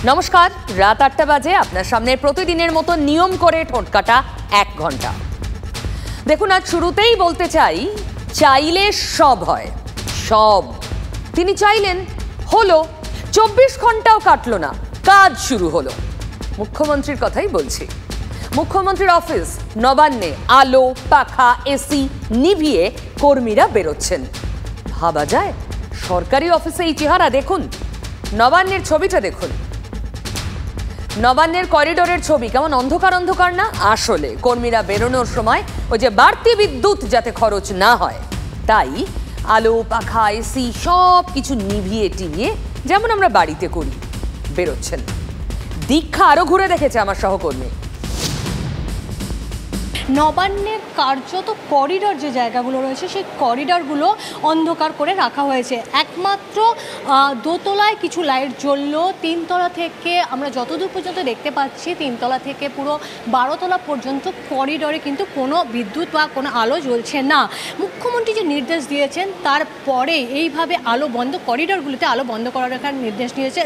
নমস্কার, রাত ৮টা বাজে আপনার সামনে প্রতিদিনের মতো নিয়ম করে ঠোঁটকাটা ১ ঘন্টা। দেখুন, আজ শুরুতেই বলতে চাই, চাইলে সব হয়, সব। তিনি চাইলেন, হলো। ২৪ ঘন্টাও কাটলো না, কাজ শুরু হলো। মুখ্যমন্ত্রীর কথাই বলছি। মুখ্যমন্ত্রীর অফিস নবান্নে আলো, পাখা, এসি নিভিয়ে কর্মীরা বেরোচ্ছেন। ভাবা যায় সরকারি অফিসে এই চেহারা? দেখুন নবান্নের ছবিটা, দেখুন নবান্নের করিডোরের ছবি, কেমন অন্ধকার অন্ধকার না? আসলে কর্মীরা বেরোনোর সময় ওই যে বাড়তি বিদ্যুৎ যাতে খরচ না হয়, তাই আলো, পাখা, এসি সব কিছু নিভিয়ে টিভিয়ে, যেমন আমরা বাড়িতে করি, বেরোচ্ছেন। দীক্ষা আরো ঘুরে দেখেছে আমার সহকর্মী। নবান্নের কার্যত করিডর যে জায়গাগুলো রয়েছে, সেই করিডরগুলো অন্ধকার করে রাখা হয়েছে। একমাত্র দোতলায় কিছু লাইট জ্বললো। ৩তলা থেকে আমরা যতদূর পর্যন্ত দেখতে পাচ্ছি, ৩তলা থেকে পুরো ১২তলা পর্যন্ত করিডরে কিন্তু কোনো বিদ্যুৎ বা কোনো আলো জ্বলছে না। মুখ্যমন্ত্রী যে নির্দেশ দিয়েছেন, তারপরে এইভাবে আলো বন্ধ, করিডরগুলিতে আলো বন্ধ করে রাখার নির্দেশ দিয়েছে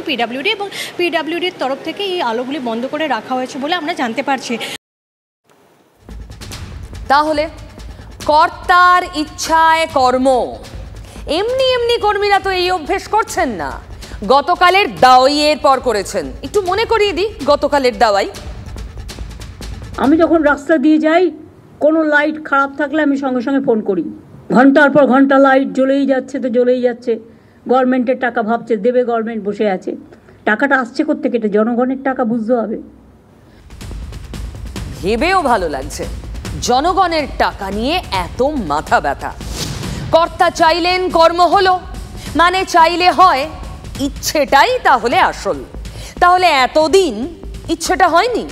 পিডব্লিউডি, এবং পিডব্লিউডির তরফ থেকে এই আলোগুলি বন্ধ করে রাখা হয়েছে বলে আমরা জানতে পারছি। তাহলে কর্তার ইচ্ছায় কর্ম। এমনি এমনি কর্মীরা তো এই অভ্যেস করছেন না, গতকালের দাওয়াইয়ের পর করেছেন। একটু মনে করিয়ে দিই গতকালের দাওয়াই। আমি যখন রাস্তা দিয়ে যাই, কোনো লাইট খারাপ থাকলে আমি সঙ্গে সঙ্গে ফোন করি। ঘন্টার পর ঘন্টা লাইট জ্বলেই যাচ্ছে তো জ্বলেই যাচ্ছে। গভর্নমেন্টের টাকা ভাবছে দেবে, গভর্নমেন্ট বসে আছে। টাকাটা আসছে কোত্থেকে? এটা জনগণের টাকা, বুঝতে হবে। ভেবেও ভালো লাগছে, জনগণের টাকা নিয়ে এত মাথা ব্যথা। কর্তা চাইলেন, কর্ম হলো, মানে চাইলে হয়, ইচ্ছেটাই তাহলে আসল। তাহলে এতদিন ইচ্ছেটা হয়নি?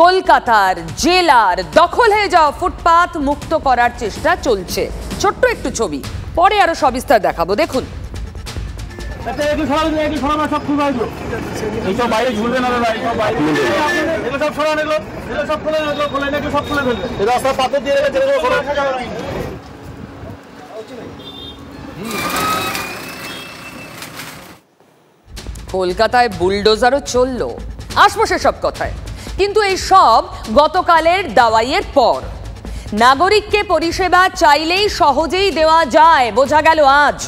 কলকাতার জেলার দখল হয়ে যাওয়া ফুটপাত মুক্ত করার চেষ্টা চলছে। ছোট্ট একটু ছবি, পরে আরো সবিস্তার দেখাবো। দেখুন কলকাতায় বুলডোজারও চললো, আসবো সেসব কথায়। কিন্তু এই সব গতকালের দাওয়াইয়ের পর। নাগরিককে পরিষেবা চাইলেই সহজেই দেওয়া যায়, বোঝা গেল আজ।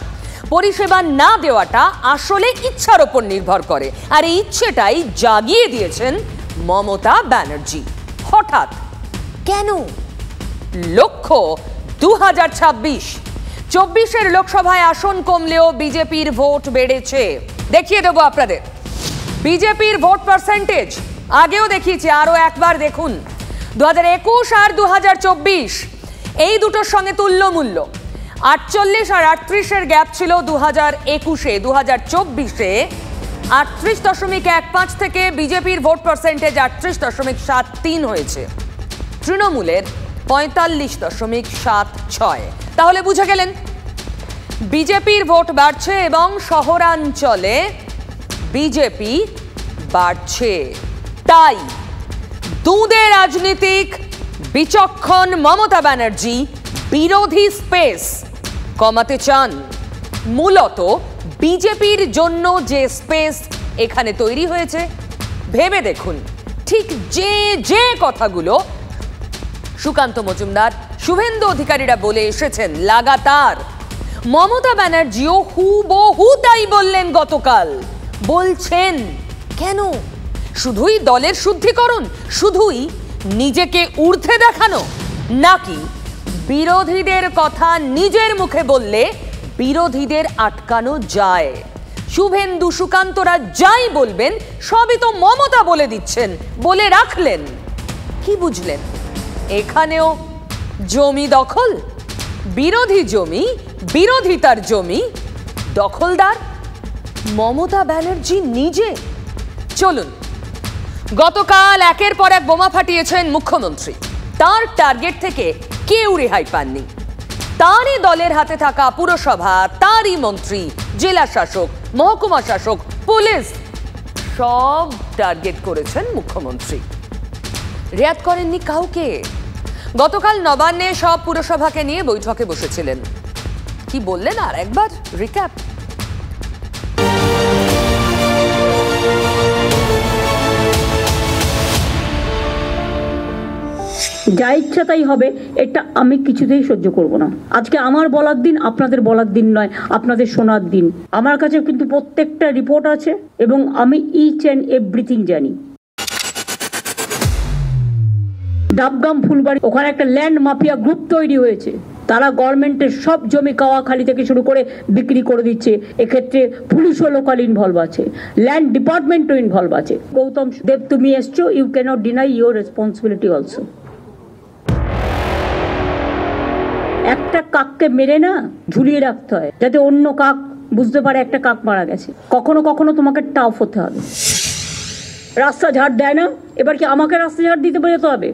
পরিষেবা না দেওয়াটা আসলে ইচ্ছার ওপর নির্ভর করে, আর এই ইচ্ছেটাই জাগিয়ে দিয়েছেন মমতা ব্যানার্জি। হঠাৎ কেন? লক্ষ্য ২০২৬। ২৪-এর লোকসভায় আসন কমলেও বিজেপির ভোট বেড়েছে। দেখিয়ে দেবো আপনাদের বিজেপির ভোট পার্সেন্টেজ। আগেও দেখিয়েছি, আরো একবার দেখুন। ২০২১ আর ২০২৪ এই দুটোর সঙ্গে তুল্য মূল্য। ৪৮ আর ৩৮-এর গ্যাপ ছিল ২০২১-এ। ২০২৪-এ ৩৮.১৫ থেকে বিজেপির ভোট পার্সেন্টেজ ৩৮.৭৩ হয়েছে। তৃণমূলের ৪৫.৭৬। তাহলে বুঝে গেলেন বিজেপির ভোট বাড়ছে এবং শহরাঞ্চলে বিজেপি বাড়ছে। তাই দুঁদে রাজনীতিক বিচক্ষণ মমতা ব্যানার্জি বিরোধী স্পেস কমাতে চান। মূলত বিজেপির জন্য যে স্পেস এখানে তৈরি হয়েছে, ভেবে দেখুন। ঠিক যে যে কথাগুলো সুকান্ত মজুমদার, শুভেন্দু অধিকারীরা বলে এসেছেন লাগাতার, মমতা ব্যানার্জিও হুবহু তাই বললেন গতকাল, বলছেন। কেন? শুধুই দলের শুদ্ধিকরণ, শুধুই নিজেকে ঊর্ধ্বে দেখানো, নাকি বিরোধীদের কথা নিজের মুখে বললে বিরোধীদের আটকানো যায়? শুভেন্দু, সুকান্তরা যাই বলবেন সবই তো মমতা বলে দিচ্ছেন, বলে রাখলেন। কি বুঝলেন? এখানেও জমি দখল, বিরোধী জমি, বিরোধিতার জমি, দখলদার মমতা ব্যানার্জি নিজে। চলুন, গতকাল একের পর এক বোমা ফাটিয়েছেন মুখ্যমন্ত্রী। তার টার্গেট থেকে কেউ রেহাই পাননি। তারই দলের হাতে থাকা পুরসভা, তারই মন্ত্রী, জেলা শাসক, মহকুমা শাসক, পুলিশ, সব টার্গেট করেছেন মুখ্যমন্ত্রী। রেয়াত করেননি কাউকে। গতকাল নবান্নে সব পুরসভাকে নিয়ে বৈঠকে বসেছিলেন। কি বললেন আর একবার রিক্যাপ। যা ইচ্ছা তাই হবে, এটা আমি কিছুতেই সহ্য করব না। আজকে আমার বলার দিন, আপনাদের বলার দিন নয়, আপনাদের শোনার দিন। আমার কাছে কিন্তু প্রত্যেকটা রিপোর্ট আছে এবং আমি ইচ অ্যান্ড এভরিথিং জানি। ডাবগ্রাম ফুলবাড়ি, ওখানে একটা ল্যান্ড মাফিয়া গ্রুপ তৈরি হয়েছে। তারা গভর্নমেন্টের সব জমি কাওয়াখালি থেকে শুরু করে বিক্রি করে দিচ্ছে। এক্ষেত্রে পুলিশও লোকাল ইনভলভ আছে, ল্যান্ড ডিপার্টমেন্টও ইনভলভ আছে। গৌতম দেব, তুমি এসছো, you can't deny your responsibility also. একটা কাককে মেরে না ঝুলিয়ে রাখতে হয়, যাতে অন্য কাক বুঝতে পারে একটা কাক মারা গেছে। কখনো কখনো তোমাকে টাফ হতে হবে। রাস্তা ঝাড় দেয় না, এবার কি আমাকে রাস্তা ঝাড় দিতে বেরোতে হবে?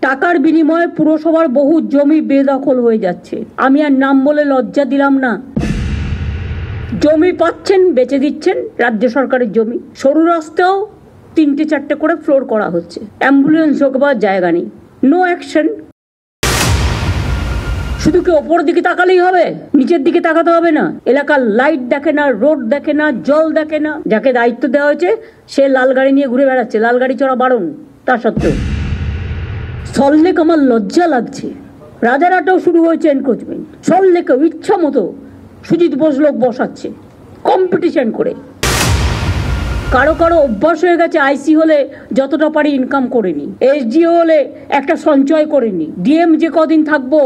টাকার বিনিময়ে পুরসভার বহু জমি বেদখল হয়ে যাচ্ছে। আমি আর নাম বলে লজ্জা দিলাম না। জমি পাচ্ছেন, বেচে দিচ্ছেন, রাজ্য সরকারের জমি। সরু রাস্তাও 3-4 করে ফ্লোর করা হচ্ছে। অ্যাম্বুলেন্স ঢোকবার জায়গা নেই, নো অ্যাকশন। শুধু কি ওপর দিকে তাকালেই হবে? নিচের দিকে তাকাতে হবে না? এলাকার লাইট দেখে না, রোড দেখে না, জল দেখে না। যাকে দায়িত্ব দেওয়া হয়েছে সে লাল গাড়ি নিয়ে ঘুরে বেড়াচ্ছে, লাল গাড়ি চড়া বারণ। তা সত্ত্বেও সল্লেক আমার লজ্জা লাগছে। রাজারহাটেও শুরু হয়েছে এনক্রোচমেন্ট। সল্লেকেও ইচ্ছা মতো সুজিত বোস লোক বসাচ্ছে কম্পিটিশন করে। কারো কারো অভ্যাস হয়ে গেছে আইসি হলে যতটা পারি ইনকাম করে নি, এসডিও হলে একটা সঞ্চয় করে নি, ডিএম যে কদিন থাকবো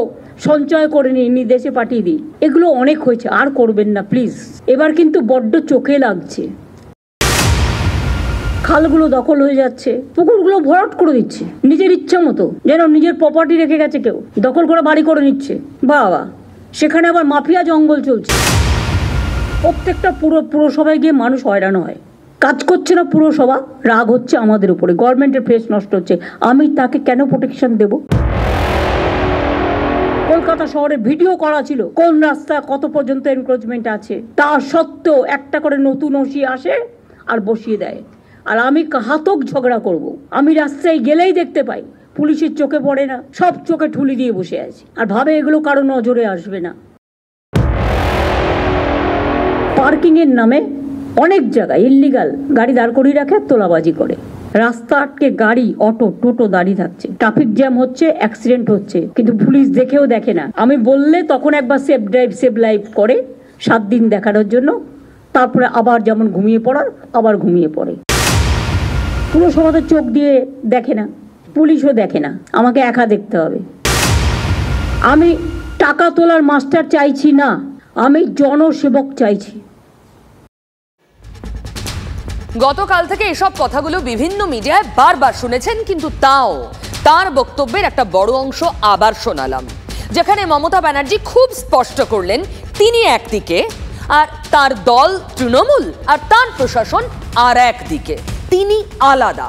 সঞ্চয় করে নি, দেশে পাঠিয়ে দিই। এগুলো অনেক হয়েছে, আর করবেন না প্লিজ। এবার কিন্তু বড্ড চোখে লাগছে। খালগুলো দখল হয়ে যাচ্ছে, পুকুরগুলো ভরাট করে দিচ্ছে নিজের ইচ্ছা মতো, যেন নিজের প্রপার্টি রেখে গেছে কেউ, দখল করে বাড়ি করে নিচ্ছে। বাবা, সেখানে আবার মাফিয়া জঙ্গল চলছে। প্রত্যেকটা পুরসভায় গিয়ে মানুষ হয়রান হয়। কাজ করছে না পুরসভা, রাগ হচ্ছে আমাদের উপরে, গভর্নমেন্টের ফেস নষ্ট হচ্ছে। আমি তাকে কেন প্রোটেকশন দেব? কলকাতা শহরে ভিডিও করা ছিল কোন রাস্তা কত পর্যন্ত এনক্রোচমেন্ট আছে। তা সত্ত্বেও একটা করে নতুন ওসি আসে আর বসিয়ে দেয়। আর আমি ঘাতক ঝগড়া করব। আমি রাস্তায় গেলেই দেখতে পাই, পুলিশের চোখে পড়ে না, সব চোখে ঠুলি দিয়ে বসে আছে আর ভাবে এগুলো কারো নজরে আসবে না। পার্কিং এর নামে অনেক জায়গায় ইল্লিগাল গাড়ি দাঁড় করিয়ে রাখে, তোলাবাজি করে। রাস্তা আটকে গাড়ি, অটো, টোটো দাঁড়িয়ে থাকছে, ট্রাফিক জ্যাম হচ্ছে, অ্যাক্সিডেন্ট হচ্ছে, কিন্তু পুলিশ দেখেও দেখে না। আমি বললে তখন একবার সেফ ড্রাইভ সেভ লাইফ করে 7 দিন দেখানোর জন্য, তারপরে আবার যেমন ঘুমিয়ে পড়ার আবার ঘুমিয়ে পড়ে। পুরসভাতে চোখ দিয়ে দেখে না, পুলিশও দেখে না, আমাকে একা দেখতে হবে। আমি টাকা তোলার মাস্টার চাইছি না, আমি জনসেবক চাইছি। গতকাল থেকে এসব কথাগুলো বিভিন্ন মিডিয়ায় বারবার শুনেছেন, কিন্তু তাও তার বক্তব্যের একটা বড় অংশ আবার শোনালাম, যেখানে মমতা ব্যানার্জি খুব স্পষ্ট করলেন তিনি একদিকে আর তার দল তৃণমূল আর তার প্রশাসন আর একদিকে, তিনি আলাদা।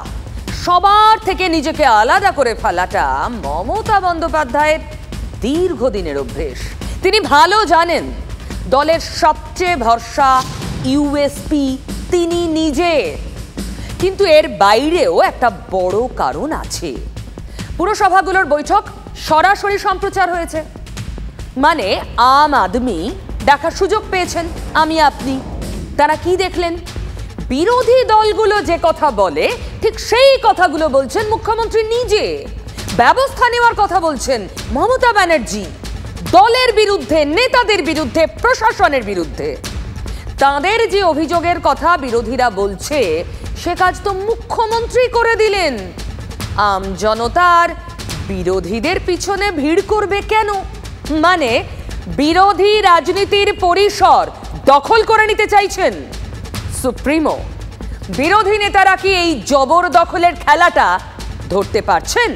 সবার থেকে নিজেকে আলাদা করে ফেলাটা মমতা বন্দ্যোপাধ্যায়ের দীর্ঘদিনের অভ্যেস। তিনি ভালো জানেন দলের সবচেয়ে ভরসা ইউএসপি তিনি নিজে। কিন্তু এর বাইরেও একটা বড় কারণ আছে। পুরসভাগুলোর বৈঠক সরাসরি সম্প্রচার হয়েছে, মানে আম আদমি দেখার সুযোগ পেয়েছেন, আমি আপনি। তারা কি দেখলেন? বিরোধী দলগুলো যে কথা বলে ঠিক সেই কথাগুলো বলছেন মুখ্যমন্ত্রী নিজে। ব্যবস্থা নেওয়ার কথা বলছেন মমতা ব্যানার্জি, দলের বিরুদ্ধে, নেতাদের বিরুদ্ধে, প্রশাসনের বিরুদ্ধে। তাদের যে অভিযোগের কথা বিরোধীরা বলছে সে কাজ তো মুখ্যমন্ত্রী করে দিলেন। আম জনতার বিরোধীদের পিছনে ভিড় করবে কেন? মানে বিরোধী রাজনীতির পরিসর দখল করে নিতে চাইছেন সুপ্রিমো। বিরোধী নেতারা কি এই জবরদখলের খেলাটা ধরতে পারছেন?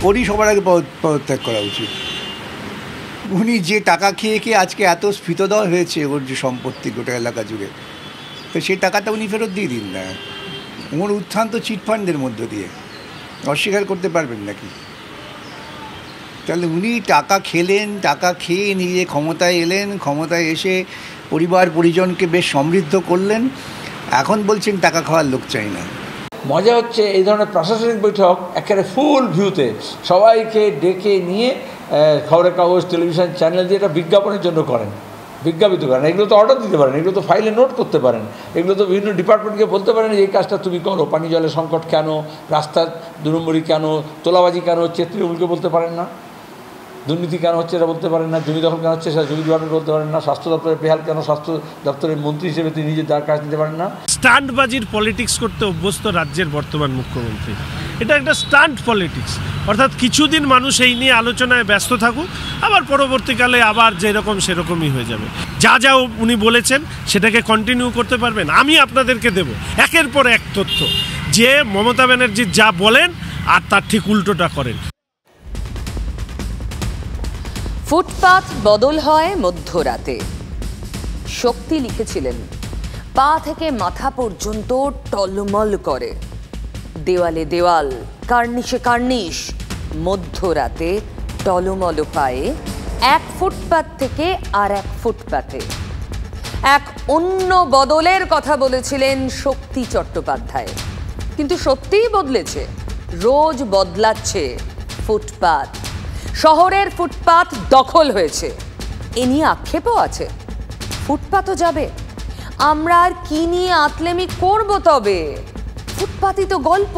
ওরই সবার আগে পদত্যাগ করা উচিত। উনি যে টাকা খেয়ে খেয়ে আজকে এত স্ফীতদয় হয়েছে ওর যে সম্পত্তি গোটা এলাকা জুড়ে, তো সেই টাকাটা উনি ফেরত দিয়ে দিন না। ওর উত্থান তো চিটফান্ডের মধ্য দিয়ে, অস্বীকার করতে পারবেন নাকি? তাহলে উনি টাকা খেলেন, টাকা খেয়ে নিজে ক্ষমতায় এলেন, ক্ষমতায় এসে পরিবার পরিজনকে বেশ সমৃদ্ধ করলেন, এখন বলছেন টাকা খাওয়ার লোক চাই না। মজা হচ্ছে এই ধরনের প্রশাসনিক বৈঠক একেবারে ফুল ভিউতে সবাইকে ডেকে নিয়ে খবরের কাগজ, টেলিভিশন চ্যানেল দিয়ে এটা বিজ্ঞাপনের জন্য করেন। বিজ্ঞাপিত করেন, এগুলো তো অর্ডার দিতে পারেন, এগুলো তো ফাইলে নোট করতে পারেন, এগুলো তো বিভিন্ন ডিপার্টমেন্টকে বলতে পারেন যে এই কাজটা তুমি করো। পানি জলের সংকট কেন, রাস্তার 2 নম্বরি কেন, তোলাবাজি কেন হচ্ছে তৃণমূলকে বলতে পারেন না, দুর্নীতি কেন হচ্ছে এটা বলতে পারেন না, জমি দখল কেন হচ্ছে সেটা জমি ডিপার্টমেন্ট বলতে পারেন না, স্বাস্থ্য দপ্তরের বেহাল কেন স্বাস্থ্য দপ্তরের মন্ত্রী হিসেবে তিনি নিজের দ্বার কাজ দিতে পারেন না। স্টান্টবাজির পলিটিক্স করতে অভ্যস্ত রাজ্যের বর্তমান মুখ্যমন্ত্রী, এটা একটা স্টান্ট পলিটিক্স। অর্থাৎ কিছুদিন মানুষ এই নিয়ে আলোচনায় ব্যস্ত থাকুক, আবার পরবর্তীকালে আবার যেরকম সেরকমই হয়ে যাবে। যা যা উনি বলেছেন সেটাকে কন্টিনিউ করতে পারবেন। আমি আপনাদেরকে দেব একের পর এক তথ্য যে মমতা ব্যানার্জি যা বলেন আর তার ঠিক উল্টোটা করেন। ফুটপাত বদল হয় মধ্যরাতে। শক্তি লিখেছিলেন, পা থেকে মাথা পর্যন্ত টলমল করে, দেওয়ালে দেওয়াল, কার্নিশে কার্নিশ, মধ্যরাতে টলমল পায়ে এক ফুটপাত থেকে আর এক ফুটপাতে এক অন্য বদলের কথা বলেছিলেন শক্তি চট্টোপাধ্যায়। কিন্তু সত্যিই বদলেছে, রোজ বদলাচ্ছে ফুটপাত। শহরের ফুটপাত দখল হয়েছে, এ নিয়ে আক্ষেপও আছে। ফুটপাতও যাবে, আমরা আর কি নিয়ে আতলেমি করব? তবে ফুটপাতই তো গল্প,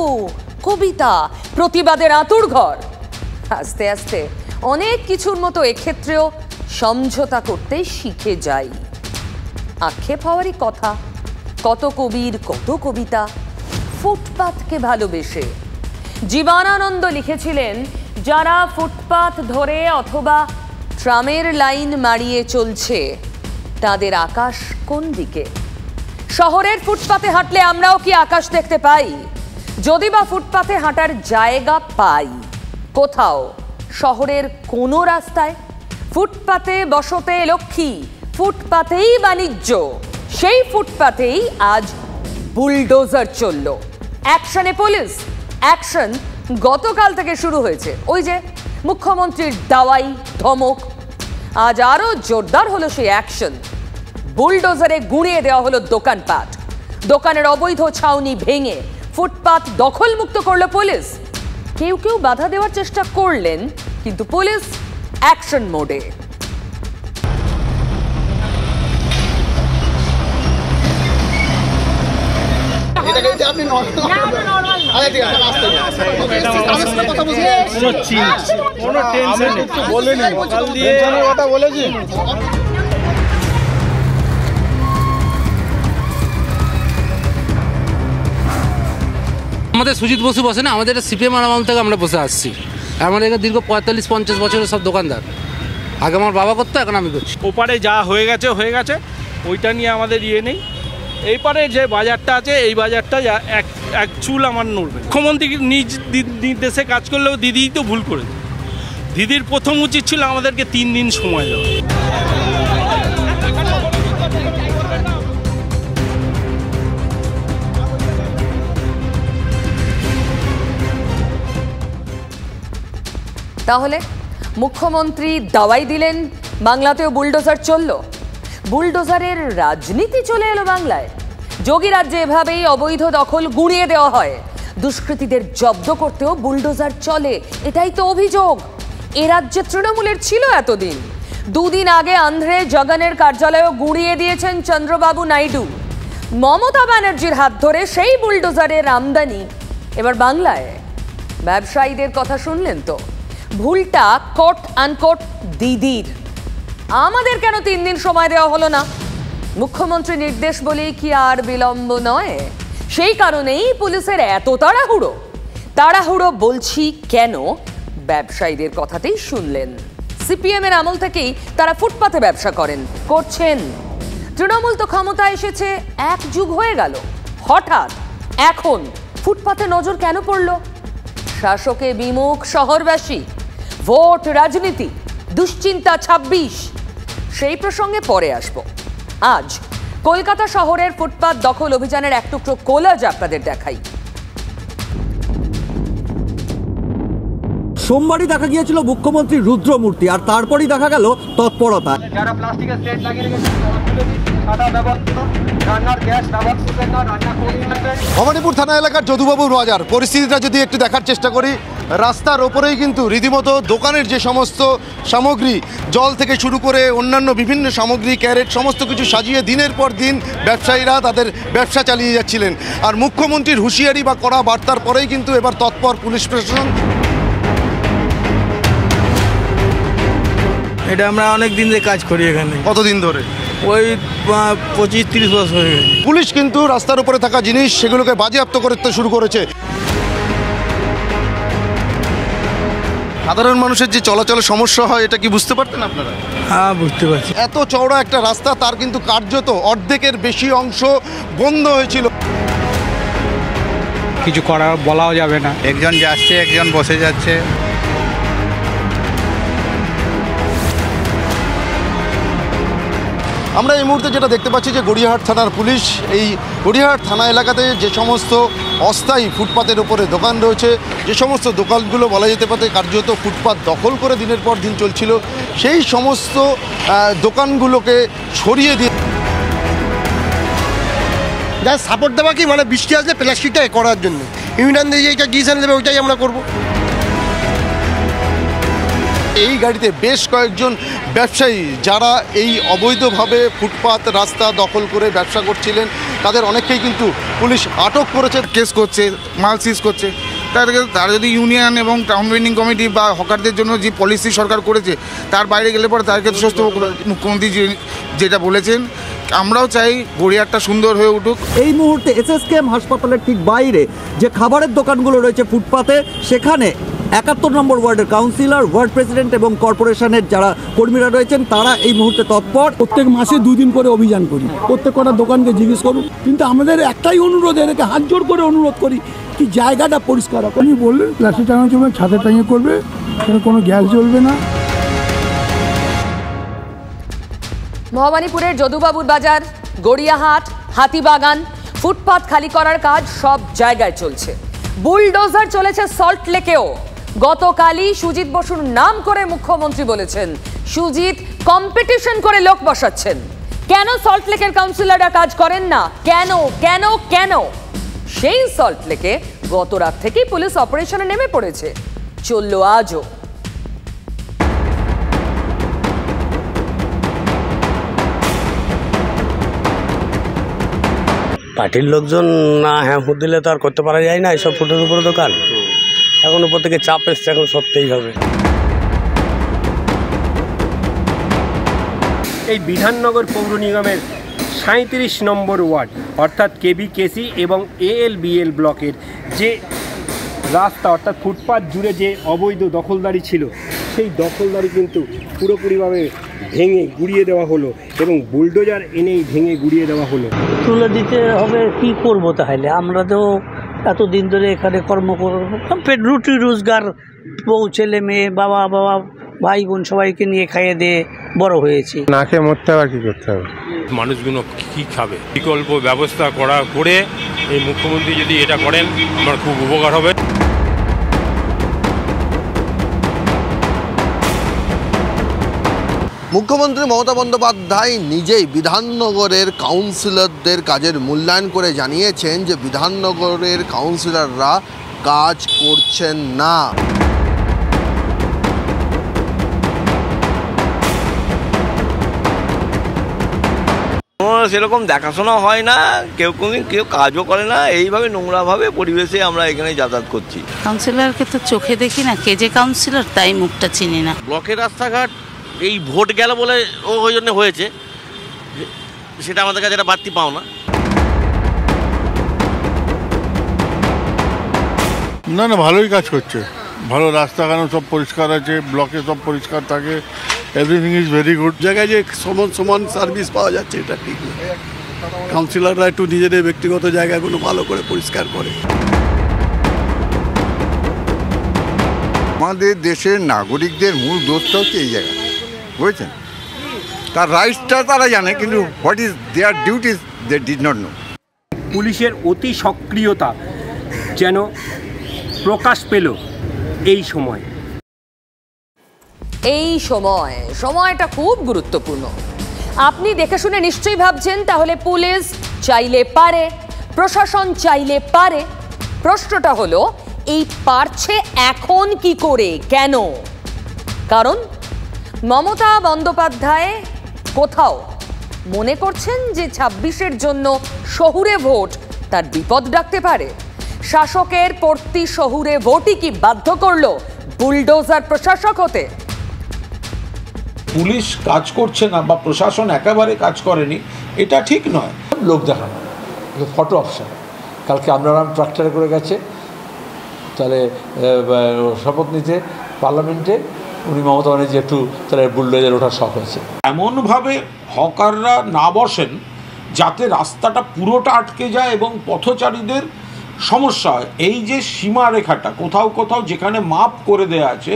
কবিতা, প্রতিবাদের আঁতুড় ঘর। আস্তে আস্তে অনেক কিছুর মতো এক্ষেত্রেও সমঝোতা করতে শিখে যাই। আক্ষেপ হওয়ারই কথা, কত কবির কত কবিতা ফুটপাতকে ভালোবেসে। জীবনানন্দ লিখেছিলেন, যারা ফুটপাত ধরে অথবা ট্রামের লাইন মারিয়ে চলছে তাদের আকাশ কোন দিকে? শহরের ফুটপাতে হাঁটলে আমরাও কি আকাশ দেখতে পাই? যদি বা ফুটপাতে হাঁটার জায়গা পাই, কোথাও শহরের কোনো রাস্তায়? ফুটপাতে বসতে লক্ষ্মী, ফুটপাতেই বাণিজ্য, সেই ফুটপাতেই আজ বুলডোজার চলল। অ্যাকশনে পুলিশ, অ্যাকশন গতকাল থেকে শুরু হয়েছে। ওই যে মুখ্যমন্ত্রীর দাওয়াই ধমক, আজ আরো জোরদার হলো সেই অ্যাকশন। বুলডোজারে গুঁড়িয়ে দেওয়া হলো দোকানপাট, দোকানের অবৈধ ছাউনি ভেঙে ফুটপাত দখলমুক্ত করলো পুলিশ। কেউ কেউ বাধা দেওয়ার চেষ্টা করলেন, কিন্তু পুলিশ অ্যাকশন মোডে। আমাদের সুজিত বসু বসে না, আমাদের সিপিএম আমল থেকে আমরা বসে আসছি। আমাদের এখানে দীর্ঘ 45-50 বছরের সব দোকানদার। আগে আমার বাবা করতো, এখন আমি করছি। ওপারে যা হয়ে গেছে, ওইটা নিয়ে আমাদের ইয়ে নেই। এই পারে যে বাজারটা আছে, এই বাজারটা এক চুল আমার নড়বে। মুখ্যমন্ত্রী নিজ নির্দেশে কাজ করলেও দিদিই তো ভুল করেছে। দিদির প্রথম উচিত ছিল আমাদেরকে 3 দিন সময় দেওয়া। তাহলে মুখ্যমন্ত্রী দাওয়াই দিলেন, বাংলাতেও বুলডোজার চলল। বুলডোজারের রাজনীতি চলে এলো বাংলায়। যোগী রাজ্যে এভাবেই অবৈধ দখল গুঁড়িয়ে দেওয়া হয়, দুষ্কৃতীদের জব্দ করতেও বুলডোজার চলে, এটাই তো অভিযোগ। এ রাজ্যে তৃণমূলের ছিল এতদিন। 2 দিন আগে আন্ধ্রে জগনের কার্যালয়ও গুঁড়িয়ে দিয়েছেন চন্দ্রবাবু নাইডু। মমতা ব্যানার্জির হাত ধরে সেই বুলডোজারের আমদানি এবার বাংলায়। ব্যবসায়ীদের কথা শুনলেন তো, ভুলটা কোট আনকোট দিদির। আমাদের কেন 3 দিন সময় দেওয়া হলো না? মুখ্যমন্ত্রী নির্দেশ বলেই কি আর বিলম্ব নয়? সেই কারণেই পুলিশের এত তাড়াহুড়ো বলছি কেন? ব্যবসায়ীদের কথাতেই শুনলেন। সিপিএম এর আমল থেকেই তারা ফুটপাতে ব্যবসা করছেন। তৃণমূল তো ক্ষমতা এসেছে 1 যুগ হয়ে গেল, হঠাৎ এখন ফুটপাতে নজর কেন পড়ল? শাসকে বিমুখ শহরবাসী, ভোট, রাজনীতি, দুশ্চিন্তা 26, সেই প্রসঙ্গে পরে আসবো। আজ কলকাতা শহরের ফুটপাত দখল অভিযানের এক টুকরো কোলাজ আপনাদের দেখাই। সোমবারই দেখা গিয়েছিল মুখ্যমন্ত্রী রুদ্রমূর্তি, আর তারপরই দেখা গেল তৎপরতা। ভবানীপুর থানা এলাকার যদুবাবুর বাজার পরিস্থিতিটা যদি একটু দেখার চেষ্টা করি, রাস্তার ওপরেই কিন্তু রীতিমতো দোকানের যে সমস্ত সামগ্রী, জল থেকে শুরু করে অন্যান্য বিভিন্ন সামগ্রী, ক্যারেট, সমস্ত কিছু সাজিয়ে দিনের পর দিন ব্যবসায়ীরা তাদের ব্যবসা চালিয়ে যাচ্ছিলেন। আর মুখ্যমন্ত্রীর হুঁশিয়ারি বা কড়া বার্তার পরেই কিন্তু এবার তৎপর পুলিশ প্রশাসন। এটা আমরা অনেক দিন ধরে কাজ করি এখানে। কতদিন ধরে? ওই 25-30 বছর হয়ে গেছে। পুলিশ কিন্তু রাস্তার উপরে থাকা জিনিস সেগুলোকে বাজেয়াপ্ত করতে শুরু করেছে। সাধারণ মানুষের যে চলাচলের সমস্যা হয় এটা কি বুঝতে পারতেন আপনারা? হ্যাঁ, বুঝতে পারছি। এত চওড়া একটা রাস্তা, তার কিন্তু কার্যত অর্ধেকের বেশি অংশ বন্ধ হয়েছিল। কিছু করা বলাও যাবে না, একজন যাচ্ছে একজন বসে যাচ্ছে। আমরা এই মুহূর্তে যেটা দেখতে পাচ্ছি যে গড়িয়াহাট থানার পুলিশ এই গড়িয়াহাট থানা এলাকাতে যে সমস্ত অস্থায়ী ফুটপাতের উপরে দোকান রয়েছে, যে সমস্ত দোকানগুলো বলা যেতে পারে কার্যত ফুটপাত দখল করে দিনের পর দিন চলছিল, সেই সমস্ত দোকানগুলোকে সরিয়ে দিয়ে যা সাপোর্ট দেওয়া কি মানে বৃষ্টি আসলে প্লাস্টিকটা করার জন্য ইউনিয়ন দিয়ে যেটা ডিসিশন দেবে ওইটাই আমরা করব। এই গাড়িতে বেশ কয়েকজন ব্যবসায়ী যারা এই অবৈধভাবে ফুটপাত রাস্তা দখল করে ব্যবসা করছিলেন তাদের অনেককেই কিন্তু পুলিশ আটক করেছে, কেস করছে, মাল সিজ করছে। তার যদি ইউনিয়ন এবং টাউন বিল্ডিং কমিটি বা হকারদের জন্য যে পলিসি সরকার করেছে তার বাইরে গেলে পরে তাদেরকে তো সুস্থ মুখ্যমন্ত্রী যেটা বলেছেন, আমরাও চাই গড়িয়াহাটটা সুন্দর হয়ে উঠুক। এই মুহূর্তে এসএসকেএম হাসপাতালের ঠিক বাইরে যে খাবারের দোকানগুলো রয়েছে ফুটপাতে, সেখানে 71 নম্বর ওয়ার্ডের কাউন্সিলর, ওয়ার্ড প্রেসিডেন্ট এবং কর্পোরেশনের যারা কর্মীরা রয়েছেন তারা এই মুহূর্তে তৎপর। প্রত্যেক মাসে 2 দিন করে অভিযান করি, প্রত্যেক কটা দোকানকে জিজ্ঞেস করুন। কিন্তু আমাদের একটাই অনুরোধ, এদেরকে হাত জোর করে অনুরোধ করি কি জায়গাটা পরিষ্কার রাখো। উনি বললেন প্লাস্টিক টাঙানো চলবে, ছাদে টাঙিয়ে করবে, কোনো গ্যাস জ্বলবে না। মহামানীপুরের যদুবাবুর বাজার, গড়িয়াহাট, হাতিবাগান, ফুটপাত খালি করার কাজ সব জায়গায় চলছে। বুলডোজার চলেছে সল্ট লেকেও। গতকালই সুজিত বসুর নাম করে মুখ্যমন্ত্রী বলেছেন সুজিত কম্পিটিশন করে লোক বসাচ্ছেন। কেন সল্ট লেকের কাউন্সিলররা কাজ করেন না? কেন কেন কেন? সেই সল্ট লেকে গত রাত থেকেই পুলিশ অপারেশনে নেমে পড়েছে, চলল আজও। পার্টির লোকজন না হ্যাঁ ফুট দিলে তো আর করতে পারা যায় না এইসব ফুটের উপরে দোকান। এখন উপর থেকে চাপ এসছে, এখন সত্যিই হবে। এই বিধাননগর পৌর নিগমের 37 নম্বর ওয়ার্ড অর্থাৎ কেবিকেসি এবং ALBL ব্লকের যে রাস্তা অর্থাৎ ফুটপাত জুড়ে যে অবৈধ দখলদারি ছিল, সেই দখলদারি কিন্তু পুরোপুরিভাবে ভেঙে গুড়িয়ে দেওয়া হলো এবং বুলডোজার এনেই ভেঙে গুড়িয়ে দেওয়া হলো। তুলে দিতে হবে, কি করবো তাহলে? আমরা তো এতদিন ধরে এখানে কর্ম করব, রুটি রোজগার, বউ ছেলে মেয়ে, বাবা ভাই বোন সবাইকে নিয়ে খাইয়ে দিয়ে বড় হয়েছি। না খেয়ে মরতে হবে, কি করতে হবে? মানুষগুলো কি খাবে? বিকল্প ব্যবস্থা করে এই মুখ্যমন্ত্রী যদি এটা করেন আমার খুব উপকার হবে। মুখ্যমন্ত্রী মমতা বন্দ্যোপাধ্যায় নিজেই বিধাননগরের কাউন্সিলরদের কাজের মূল্যায়ন করে জানিয়েছেন যে বিধাননগরের কাউন্সিলররা কাজ করছেন না। সেরকম দেখাশোনা হয় না, কেউ কাজও করে না, এইভাবে নোংরাভাবে পরিবেশে আমরা এখানে যাতায়াত করছি। কাউন্সিলরকে তো চোখে দেখি না, কে যে কাউন্সিলর তাই মুখটা চিনি না। ব্লকের রাস্তাঘাট এই ভোট গেল বলে ওই জন্য হয়েছে, সেটা আমাদের কাছে একটা বাড়তি পাও না। না ভালোই কাজ করছে, ভালো রাস্তাঘাট সব পরিষ্কার আছে, ব্লকে সব পরিষ্কার থাকে, এভরিথিং ইজ ভেরি গুড। জায়গায় যে সমান সার্ভিস পাওয়া যাচ্ছে এটা ঠিক না। কাউন্সিলররা একটু নিজেদের ব্যক্তিগত জায়গাগুলো ভালো করে পরিষ্কার করে। আমাদের দেশের নাগরিকদের মূল দোষটা হচ্ছে এই জায়গা, বুঝেছেন? তার রাইটসটা তারা জানে, কিন্তু what is their duties they did not know. পুলিশের অতি সক্রিয়তা যেন প্রকাশ পেল এই সময়। এই সময়টা খুব গুরুত্বপূর্ণ। আপনি দেখে শুনে নিশ্চয়ই ভাবছেন তাহলে পুলিশ চাইলে পারে, প্রশাসন চাইলে পারে। প্রশ্নটা হলো এই পারছে এখন কি করে, কেন? কারণ মমতা বন্দ্যোপাধ্যায় কোথাও মনে করছেন যে 26-এর জন্য শহুরে ভোট তার বিপদ ডাকতে পারে। শাসকের প্রতি শহুরে ভোটই কি বাধ্য করলো বুলডোজার প্রশাসক হতে? পুলিশ কাজ করছে না বা প্রশাসন একেবারে কাজ করেনি এটা ঠিক নয়। লোক দেখানো, ফটো অপশন। কালকে আমরারাম ট্রাক্টরে করে গেছে, তাহলে শপথ নিতে পার্লামেন্টে উনি মমতা ব্যানার্জি একটু তাহলে বুলডোজার ওঠার শখ হয়েছে। এমনভাবে হকাররা না বসেন যাতে রাস্তাটা পুরোটা আটকে যায় এবং পথচারীদের সমস্যা হয়। এই যে সীমারেখাটা কোথাও কোথাও যেখানে মাপ করে দেয়া আছে,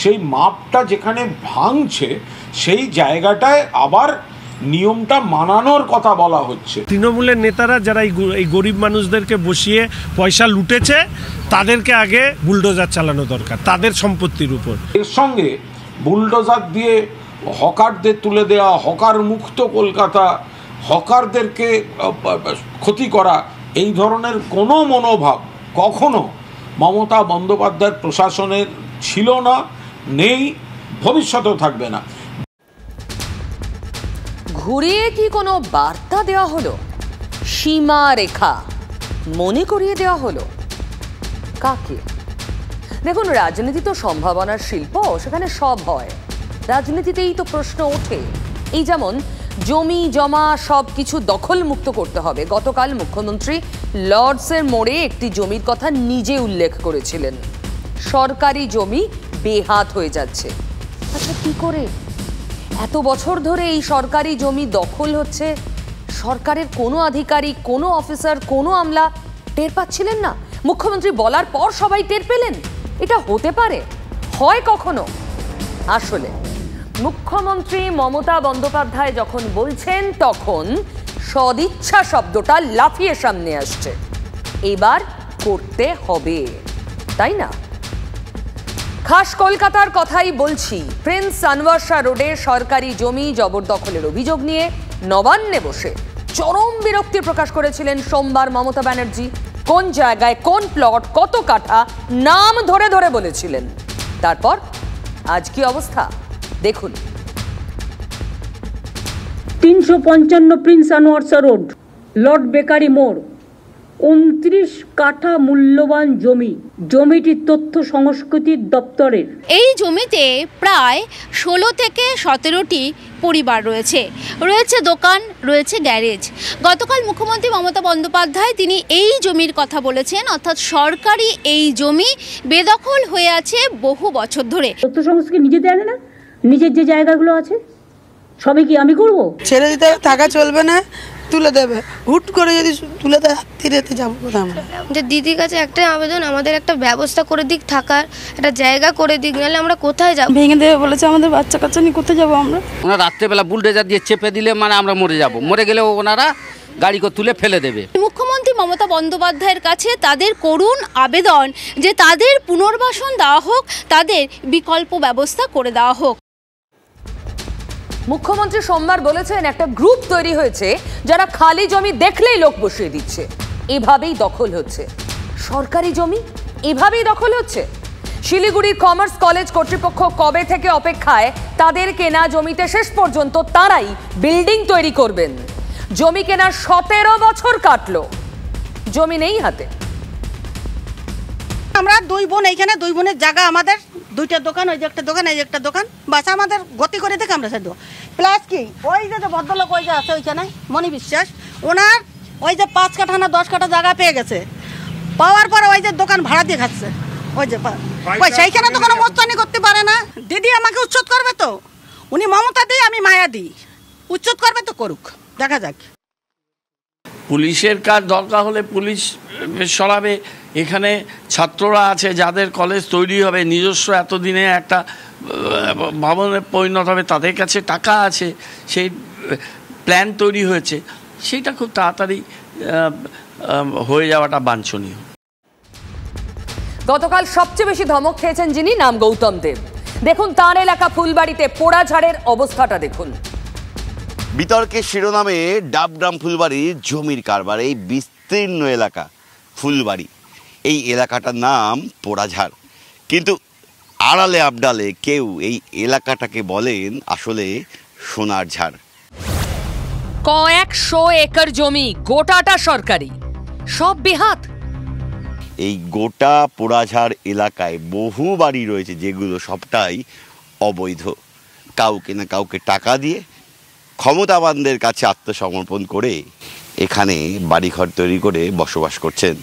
সেই মাপটা যেখানে ভাঙছে সেই জায়গাটায় আবার নিয়মটা মানানোর কথা বলা হচ্ছে। তৃণমূলের নেতারা যারা এই গরিব মানুষদেরকে বসিয়ে পয়সা লুটেছে তাদেরকে আগে বুলডোজার চালানো দরকার তাদের সম্পত্তির উপর। এর সঙ্গে বুলডোজার দিয়ে হকারদের তুলে দেওয়া, হকার মুক্ত কলকাতা, হকারদেরকে ক্ষতি করা, এই ধরনের কোনো মনোভাব কখনো মমতা বন্দ্যোপাধ্যায়ের প্রশাসনের ছিল না, নেই, ভবিষ্যতেও থাকবে না। ঘুরিয়ে কি কোনো বার্তা দেওয়া হলো? সীমারেখা মনে করিয়ে দেওয়া হলো কাকে? দেখুন, রাজনীতি তো সম্ভাবনার শিল্প, সেখানে সব হয়। রাজনীতিতেই তো প্রশ্ন ওঠে। এই যেমন জমি জমা সব কিছু দখল মুক্ত করতে হবে। গতকাল মুখ্যমন্ত্রী লর্ডসের মোড়ে একটি জমির কথা নিজে উল্লেখ করেছিলেন। সরকারি জমি বেহাত হয়ে যাচ্ছে। আচ্ছা, কি করে এত বছর ধরে এই সরকারি জমি দখল হচ্ছে? সরকারের কোনো আধিকারিক, কোনো অফিসার, কোনো আমলা টের পাচ্ছিলেন না? মুখ্যমন্ত্রী বলার পর সবাই টের পেলেন? এটা হতে পারে? হয় কখনো? আসলে মুখ্যমন্ত্রী মমতা বন্দ্যোপাধ্যায় যখন বলছেন তখন সদিচ্ছা শব্দটা লাফিয়ে সামনে আসছে। এবার করতে হবে, তাই না? খাস কলকাতার কথাই বলছি। প্রিন্স আনওয়ার শাহ রোডে সরকারি জমি জবরদখলের অভিযোগ নিয়ে নবান্নে বসে চরম বিরক্তি প্রকাশ করেছিলেন সোমবার মমতা ব্যানার্জি। কোন জায়গায় কোন প্লট কত কাঠা নাম ধরে ধরে বলেছিলেন। তারপর আজ কি অবস্থা দেখুন। 355 Prince Anwar Shah road, Lord bakery মোড়, 29 কাঠা মূল্যবান জমি। জমিটি তথ্য সংস্কৃতি দপ্তরের। এই জমিতে প্রায় 16 থেকে 17টি পরিবার রয়েছে, রয়েছে দোকান, রয়েছে গ্যারেজ। গতকাল মুখ্যমন্ত্রী মমতা বন্দ্যোপাধ্যায় তিনি এই জমির কথা বলেছেন, অর্থাৎ সরকারি এই জমি বেদখল হয়ে আছে বহু বছর ধরে। তথ্য সংস্কৃতি নিজে দেয় না, নিজের যে জায়গাগুলো আছে সবই কি আমি করব? ছেড়ে দিতে থাকা চলবে না, তুলে দেবে। হুট করে যদি তুলে দেয় হাতে যাবো কোথাও আমরা। যে দিদির কাছে একটা আবেদন, আমাদের একটা ব্যবস্থা করে দিক, থাকার একটা জায়গা করে দিক, নাহলে আমরা কোথায় যাবো? ভেঙে দেবে বলেছে, আমাদের বাচ্চা কাচ্চা নিয়ে কোথায় যাবো আমরা? ওনারা রাত্রেবেলা বুলডোজার দিয়ে চেপে দিলে মানে আমরা মরে যাব, মরে গেলেও ওনারা গাড়িকে তুলে ফেলে দেবে। মুখ্যমন্ত্রী মমতা বন্দ্যোপাধ্যায়ের কাছে তাদের করুণ আবেদন যে তাদের পুনর্বাসন দেওয়া হোক, তাদের বিকল্প ব্যবস্থা করে দেওয়া হোক। মুখ্যমন্ত্রী সোমবার বলেছেন একটা গ্রুপ তৈরি হয়েছে যারা খালি জমি দেখলেই লোক বসিয়ে দিচ্ছে। এভাবেই দখল হচ্ছে সরকারি জমি, এভাবেই দখল হচ্ছে। শিলিগুড়ির কমার্স কলেজ কর্তৃপক্ষ কবে থেকে অপেক্ষায় তাদের কেনা জমিতে শেষ পর্যন্ত তারাই বিল্ডিং তৈরি করবেন। জমি কেনার 17 বছর কাটলো, জমি নেই হাতে। আমরা দুই বোন, এইখানে দুই বোনের জায়গা, আমাদের দুইটা দোকান, ওই যে একটা দোকান, এই যে একটা দোকান, বাস আমাদের গতি করে দেখে আমরা সেদ্ধ। প্লাস কি ওই যে ভদ্রলোক ওই যে আছে ওইখানে মনি বিশ্বাস, ওনার ওই যে 5 কাঠা না 10 কাঠা জায়গা পেয়ে গেছে, পাওয়ার পরে ওই যে দোকান ভাড়া দিয়ে খাচ্ছে। ওই যে সেইখানে তো কোনো মোস্তানি করতে পারে না। দিদি আমাকে উচ্ছেদ করবে তো, উনি মমতা দিই আমি মায়া দিই, উচ্ছেদ করবে তো করুক, দেখা যাক। পুলিশের কাজ দরকার হলে পুলিশ সরাবে। এখানে ছাত্ররা আছে যাদের কলেজ তৈরি হবে, নিজস্ব এতদিনে একটা ভবনে পরিণত হবে, তাদের কাছে টাকা আছে, সেই প্ল্যান তৈরি হয়েছে, সেইটা খুব তাড়াতাড়ি হয়ে যাওয়াটা বাঞ্ছনীয়। গতকাল সবচেয়ে বেশি ধমক খেয়েছেন যিনি, নাম গৌতম দেব। দেখুন তার এলাকা ফুলবাড়িতে পোড়াঝাড়ের অবস্থাটা দেখুন। বিতর্কের শিরোনামে ডাবগ্রাম ফুলবাড়ির জমির কারবার, এই বিস্তীর্ণ এলাকা ফুলবাড়ি, এই এলাকাটার নাম পোড়াঝাড়, কিন্তু আড়ালে আবডালে কেউ এই এলাকাটাকে বলেন আসলে সোনার ঝাড়। কয়েকশো একর জমি, গোটাটা সরকারি, সব বেহাত। এই গোটা পোড়াঝাড় এলাকায় বহু বাড়ি রয়েছে যেগুলো সবটাই অবৈধ। কাউকে না কাউকে টাকা দিয়ে ক্ষমতাবানদের কাছে আত্মসমর্পণ করে এখানে বাড়িঘর তৈরি করে বসবাস করছেন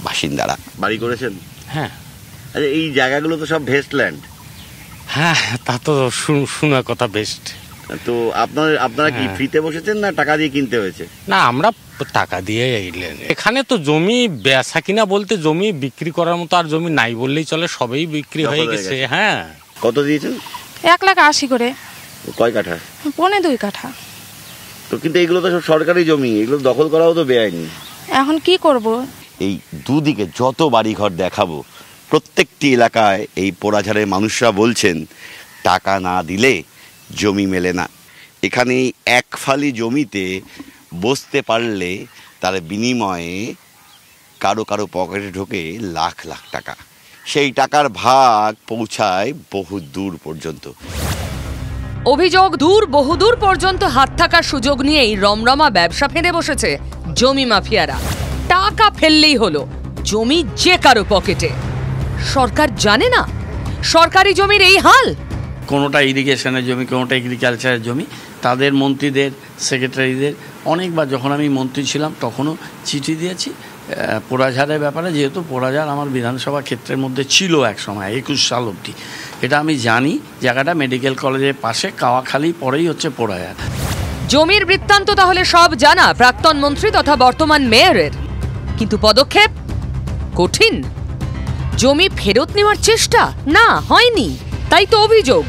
বাসিন্দারা। বাড়ি করেছেন? হ্যাঁ। আচ্ছা, এই জায়গাগুলো তো সব ভেস্টল্যান্ড। হ্যাঁ, তা তো শোনার কথা বেস্ট। তো আপনারা কি ফ্রিতে বসেছেন না টাকা দিয়ে কিনতে হয়েছে? না, আমরা টাকা দিয়ে এলেন। এখানে তো জমি বেচা কিনা বলতে জমি বিক্রি করার মতো আর জমি নাই বললেই চলে, সবই বিক্রি হয়ে গেছে। হ্যাঁ। কত দিয়েছেন? 1,80,000 করে। কয় কাঠা? 2.25 কাঠা। তো কিন্তু এগুলো তো সব সরকারি জমি, এগুলো দখল করাও তো বেআইনি। এখন কি করব? এই দুদিকে যত বাড়িঘর দেখাবো প্রত্যেকটি এলাকায় এই পোড়াঝাড়ের মানুষরা বলছেন টাকা না দিলে জমি মেলে না। এখানে এক ফালি জমিতে বসতে পারলে তার বিনিময়ে কারো কারো পকেটে ঢোকে লাখ লাখ টাকা। সেই টাকার ভাগ পৌঁছায় বহু দূর পর্যন্ত। অভিযোগ দূর বহুদূর পর্যন্ত হাত থাকার সুযোগ নিয়েই রমরমা ব্যবসা ফেঁদে বসেছে জমি মাফিয়ারা। টাকা ফেললেই হলো, জমি যে কারো পকেটে। সরকার জানে না সরকারি জমির এই হাল। কোনোটা ইরিগেশনের জমি, কোনোটা এগ্রিকালচারের জমি। তাদের মন্ত্রীদের, সেক্রেটারিদের অনেকবার, যখন আমি মন্ত্রী ছিলাম তখনও চিঠি দিয়েছি পোড়াঝাড়ের ব্যাপারে, যেহেতু পোড়াঝাড় আমার বিধানসভা ক্ষেত্রের মধ্যে ছিল এক সময়, 21 সাল অবধি। এটা আমি জানি, জায়গাটা মেডিকেল কলেজের পাশে, কাওয়াখালি পরেই হচ্ছে পোড়াঝাড়। জমির বৃত্তান্ত তাহলে সব জানা প্রাক্তন মন্ত্রী তথা বর্তমান মেয়রের, কিন্তু পদক্ষেপ কঠিন। জমি ফেরত নেওয়ার চেষ্টা না হয়নি, তাই তো অভিযোগ।